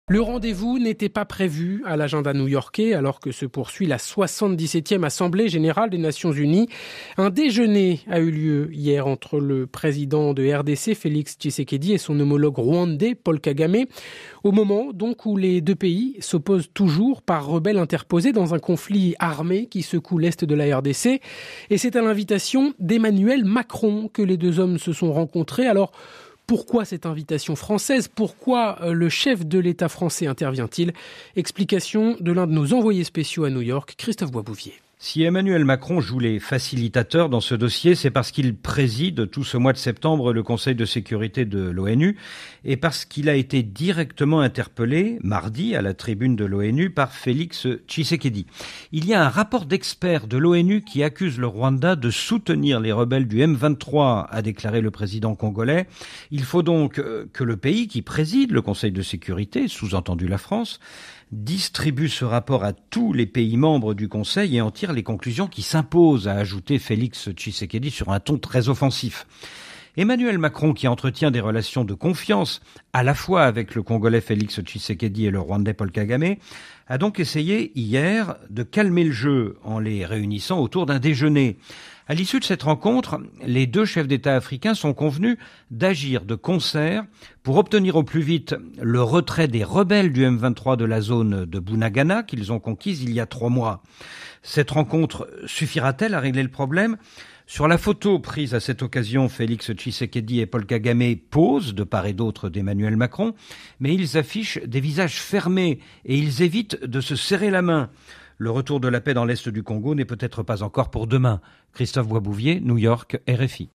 Le rendez-vous n'était pas prévu à l'agenda new-yorkais alors que se poursuit la 77e Assemblée générale des Nations unies. Un déjeuner a eu lieu hier entre le président de RDC, Félix Tshisekedi, et son homologue rwandais, Paul Kagame, au moment donc où les deux pays s'opposent toujours par rebelles interposés dans un conflit armé qui secoue l'est de la RDC. Et c'est à l'invitation d'Emmanuel Macron que les deux hommes se sont rencontrés. Alors, pourquoi cette invitation française ? Pourquoi le chef de l'État français intervient-il ? Explication de l'un de nos envoyés spéciaux à New York, Christophe Boisbouvier. Si Emmanuel Macron joue les facilitateurs dans ce dossier, c'est parce qu'il préside tout ce mois de septembre le Conseil de sécurité de l'ONU et parce qu'il a été directement interpellé mardi à la tribune de l'ONU par Félix Tshisekedi. Il y a un rapport d'experts de l'ONU qui accuse le Rwanda de soutenir les rebelles du M23, a déclaré le président congolais. Il faut donc que le pays qui préside le Conseil de sécurité, sous-entendu la France, distribue ce rapport à tous les pays membres du Conseil et en tire les conclusions qui s'imposent, a ajouté Félix Tshisekedi sur un ton très offensif. Emmanuel Macron, qui entretient des relations de confiance à la fois avec le Congolais Félix Tshisekedi et le Rwandais Paul Kagame, a donc essayé hier de calmer le jeu en les réunissant autour d'un déjeuner. À l'issue de cette rencontre, les deux chefs d'État africains sont convenus d'agir de concert pour obtenir au plus vite le retrait des rebelles du M23 de la zone de Bunagana qu'ils ont conquise il y a 3 mois. Cette rencontre suffira-t-elle à régler le problème ? Sur la photo prise à cette occasion, Félix Tshisekedi et Paul Kagame posent de part et d'autre d'Emmanuel Macron, mais ils affichent des visages fermés et ils évitent de se serrer la main. Le retour de la paix dans l'est du Congo n'est peut-être pas encore pour demain. Christophe Boisbouvier, New York, RFI.